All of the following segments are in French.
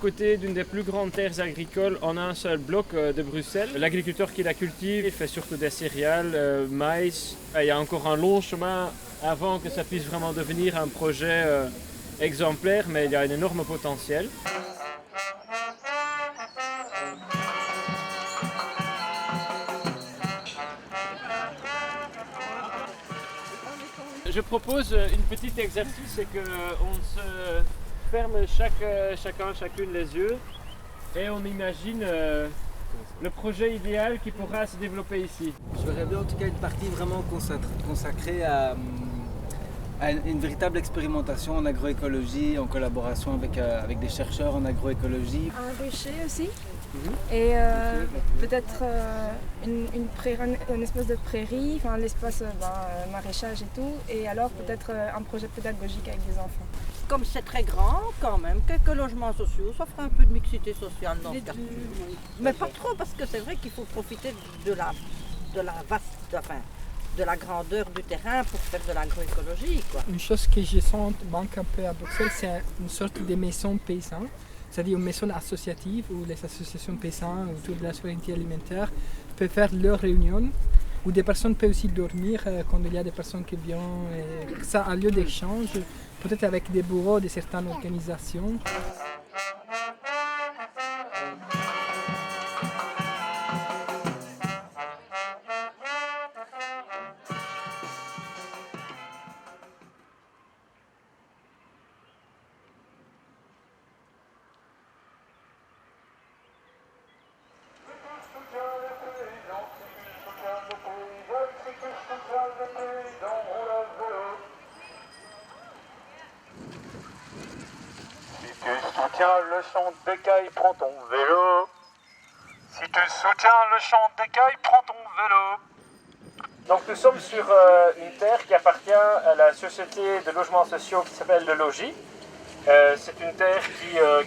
côté d'une des plus grandes terres agricoles en un seul bloc de Bruxelles. L'agriculteur qui la cultive, il fait surtout des céréales, maïs. Il y a encore un long chemin avant que ça puisse vraiment devenir un projet exemplaire, mais il y a un énorme potentiel. Je propose une petite exercice, c'est qu'on se ferme chacune les yeux et on imagine le projet idéal qui pourra se développer ici. Je verrais bien en tout cas une partie vraiment consacrée à une véritable expérimentation en agroécologie, en collaboration avec des chercheurs en agroécologie. Un rucher aussi. Et peut-être une espèce de prairie, enfin l'espace maraîchage et tout, et alors peut-être un projet pédagogique avec des enfants. Comme c'est très grand quand même, quelques logements sociaux, ça ferait un peu de mixité sociale dans ce quartier. Mais pas trop, parce que c'est vrai qu'il faut profiter de la grandeur du terrain pour faire de l'agroécologie, quoi. Une chose que je sens manque un peu à Bruxelles, c'est une sorte de maison paysanne. C'est-à-dire une maison associative où les associations paysannes autour de la souveraineté alimentaire peuvent faire leurs réunions, où des personnes peuvent aussi dormir quand il y a des personnes qui viennent. Et ça a lieu d'échange, peut-être avec des bureaux de certaines organisations. Si tu soutiens le chant d'écaille, prends ton vélo. Si tu soutiens le chant d'écaille, prends ton vélo. Donc nous sommes sur une terre qui appartient à la société de logements sociaux qui s'appelle le Logis. C'est une terre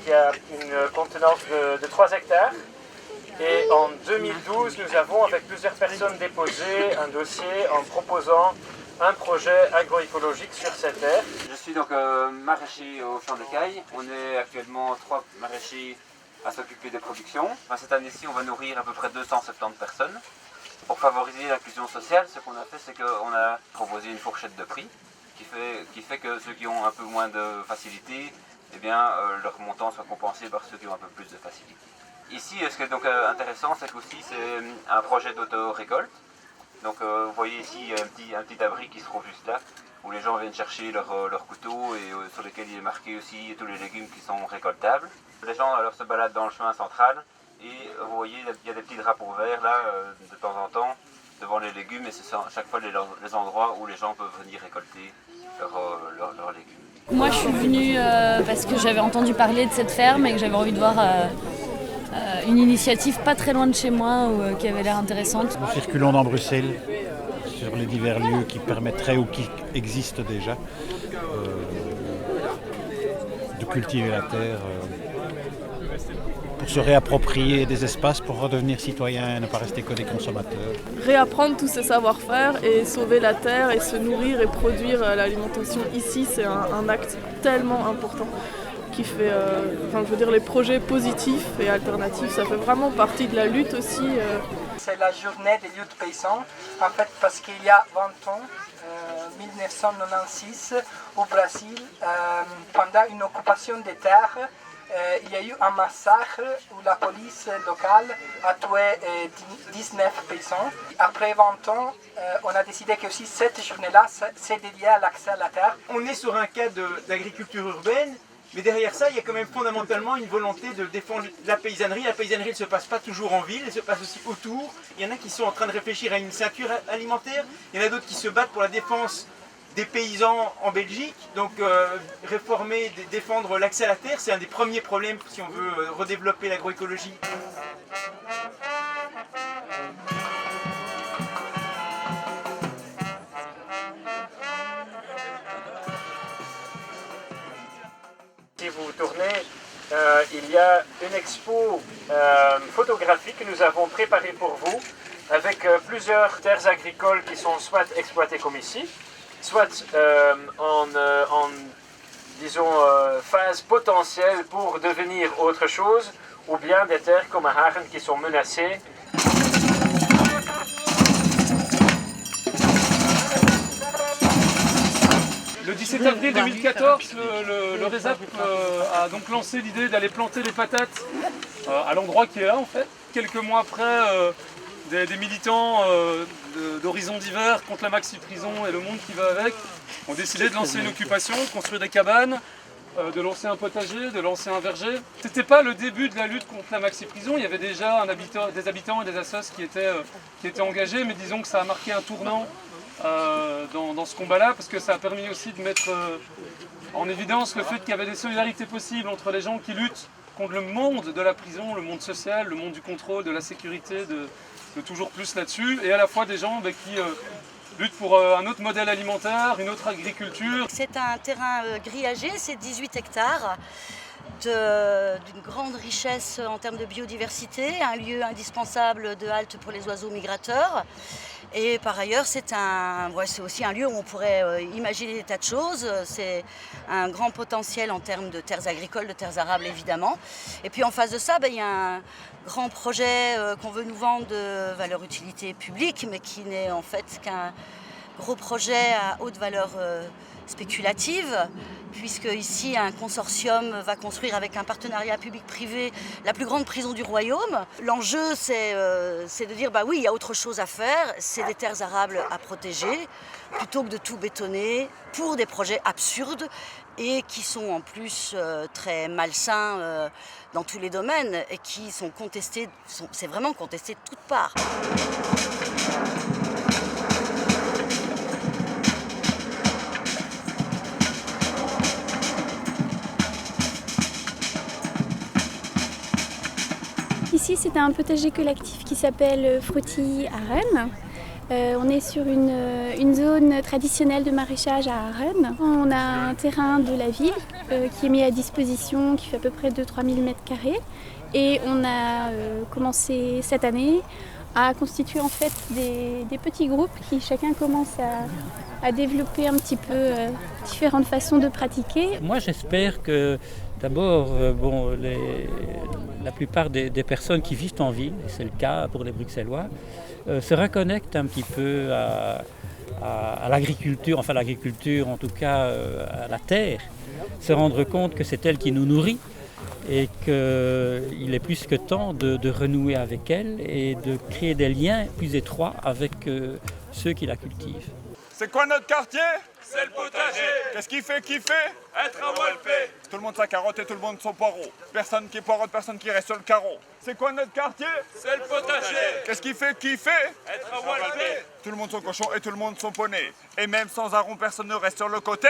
qui a une contenance de 3 hectares. Et en 2012, nous avons, avec plusieurs personnes, déposé un dossier en proposant un projet agroécologique sur cette terre. Je suis donc maraîcher au champ d'écaille. On est actuellement 3 maraîchers à s'occuper des productions. Cette année-ci, on va nourrir à peu près 270 personnes. Pour favoriser l'inclusion sociale, ce qu'on a fait, c'est qu'on a proposé une fourchette de prix qui fait que ceux qui ont un peu moins de facilité, eh bien, leur montant soit compensé par ceux qui ont un peu plus de facilité. Ici, ce qui est donc intéressant, c'est qu'aussi c'est un projet d'auto-récolte. Donc vous voyez ici un petit abri qui se trouve juste là, où les gens viennent chercher leur couteau et sur lesquels il est marqué aussi tous les légumes qui sont récoltables. Les gens alors se baladent dans le chemin central et vous voyez il y a des petits drapeaux verts là de temps en temps devant les légumes et c'est chaque fois les endroits où les gens peuvent venir récolter leurs légumes. Moi je suis venue parce que j'avais entendu parler de cette ferme et que j'avais envie de voir une initiative pas très loin de chez moi qui avait l'air intéressante. Nous circulons dans Bruxelles sur les divers lieux qui permettraient ou qui existent déjà de cultiver la terre pour se réapproprier des espaces pour redevenir citoyen et ne pas rester que des consommateurs. Réapprendre tous ces savoir-faire et sauver la terre et se nourrir et produire l'alimentation ici, c'est un acte tellement important qui fait, les projets positifs et alternatifs, ça fait vraiment partie de la lutte aussi. C'est la journée des luttes paysannes, en fait parce qu'il y a 20 ans, 1996, au Brésil, pendant une occupation des terres, il y a eu un massacre où la police locale a tué 19 paysans. Après 20 ans, on a décidé que aussi cette journée-là, c'est dédié à l'accès à la terre. On est sur un cas d'agriculture urbaine, mais derrière ça, il y a quand même fondamentalement une volonté de défendre la paysannerie. La paysannerie ne se passe pas toujours en ville, elle se passe aussi autour. Il y en a qui sont en train de réfléchir à une ceinture alimentaire, il y en a d'autres qui se battent pour la défense des paysans en Belgique. Donc réformer, défendre l'accès à la terre, c'est un des premiers problèmes si on veut redévelopper l'agroécologie. Si vous tournez, il y a une expo photographique que nous avons préparée pour vous avec plusieurs terres agricoles qui sont soit exploitées comme ici, soit en disons, phase potentielle pour devenir autre chose, ou bien des terres comme à Haren qui sont menacées. Le 17 avril 2014, le RESAP a donc lancé l'idée d'aller planter des patates à l'endroit qui est là en fait. Quelques mois après, des militants d'horizons divers contre la maxi-prison et le monde qui va avec ont décidé de lancer une occupation, de construire des cabanes, de lancer un potager, de lancer un verger. C'était pas le début de la lutte contre la maxi-prison, il y avait déjà des habitants et des assos qui étaient engagés, mais disons que ça a marqué un tournant dans ce combat-là, parce que ça a permis aussi de mettre en évidence le fait qu'il y avait des solidarités possibles entre les gens qui luttent contre le monde de la prison, le monde social, le monde du contrôle, de la sécurité, de toujours plus là-dessus, et à la fois des gens qui luttent pour un autre modèle alimentaire, une autre agriculture. C'est un terrain grillagé, c'est 18 hectares. D'une grande richesse en termes de biodiversité, un lieu indispensable de halte pour les oiseaux migrateurs. Et par ailleurs, c'est aussi un lieu où on pourrait imaginer des tas de choses. C'est un grand potentiel en termes de terres agricoles, de terres arables évidemment. Et puis en face de ça, il y a un grand projet qu'on veut nous vendre de valeur utilité publique, mais qui n'est en fait qu'un gros projet à haute valeur spéculative, puisque ici un consortium va construire avec un partenariat public-privé la plus grande prison du royaume. L'enjeu c'est de dire oui, il y a autre chose à faire, c'est des terres arables à protéger, plutôt que de tout bétonner pour des projets absurdes et qui sont en plus très malsains dans tous les domaines et qui sont contestés, c'est vraiment contesté de toutes parts. Ici, c'est un potager collectif qui s'appelle Frutti à Rennes. On est sur une zone traditionnelle de maraîchage à Rennes. On a un terrain de la ville qui est mis à disposition, qui fait à peu près 2-3 000 m². Et on a commencé cette année à constituer en fait des petits groupes qui chacun commence à développer un petit peu différentes façons de pratiquer. Moi, j'espère que d'abord, la plupart des personnes qui vivent en ville, et c'est le cas pour les Bruxellois, se reconnectent un petit peu à l'agriculture, enfin l'agriculture en tout cas à la terre, se rendre compte que c'est elle qui nous nourrit et qu'il est plus que temps de renouer avec elle et de créer des liens plus étroits avec ceux qui la cultivent. C'est quoi notre quartier? C'est le potager. Qu'est-ce qui fait kiffer? Être à Walpé. Tout le monde sa carotte et tout le monde son poireau. Personne qui poireau, personne qui reste sur le carreau. C'est quoi notre quartier? C'est le potager. Qu'est-ce qui fait kiffer? Être à Walpé. Tout le monde son cochon et tout le monde son poney. Et même sans un rond, personne ne reste sur le côté.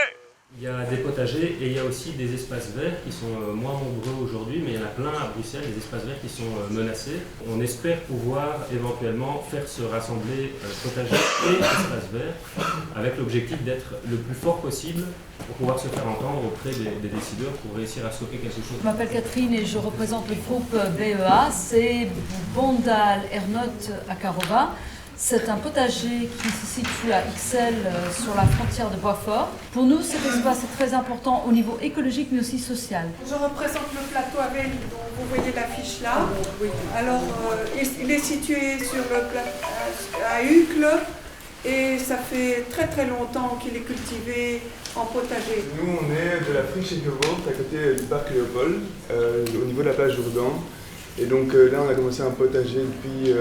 Il y a des potagers et il y a aussi des espaces verts qui sont moins nombreux aujourd'hui, mais il y en a plein à Bruxelles, des espaces verts qui sont menacés. On espère pouvoir éventuellement faire se rassembler potagers et espaces verts avec l'objectif d'être le plus fort possible pour pouvoir se faire entendre auprès des décideurs pour réussir à stopper quelque chose. Je m'appelle Catherine et je représente le groupe BEA, c'est Bondal Ernot à Karova. C'est un potager qui se situe à Ixelles sur la frontière de Boisfort. Pour nous, cet espace est très important au niveau écologique mais aussi social. Je représente le plateau Avel dont vous voyez l'affiche là. Alors, il est situé sur le plateau à Uccle et ça fait très très longtemps qu'il est cultivé en potager. Nous, on est de la friche Equevaux, à côté du parc Léopold, au niveau de la plage Jourdan. Et donc là, on a commencé un potager depuis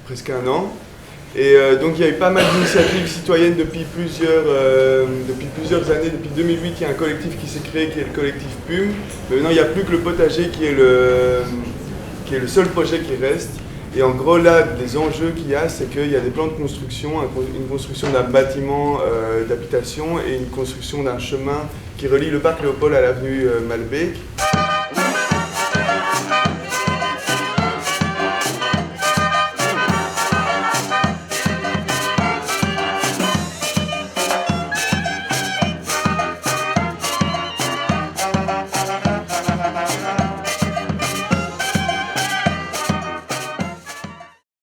presque un an. Et donc il y a eu pas mal d'initiatives citoyennes depuis plusieurs années. Depuis 2008, il y a un collectif qui s'est créé, qui est le collectif PUM. Mais maintenant, il n'y a plus que le potager qui est le seul projet qui reste. Et en gros, là, les enjeux qu'il y a, c'est qu'il y a des plans de construction, une construction d'un bâtiment d'habitation et une construction d'un chemin qui relie le parc Léopold à l'avenue Malbec.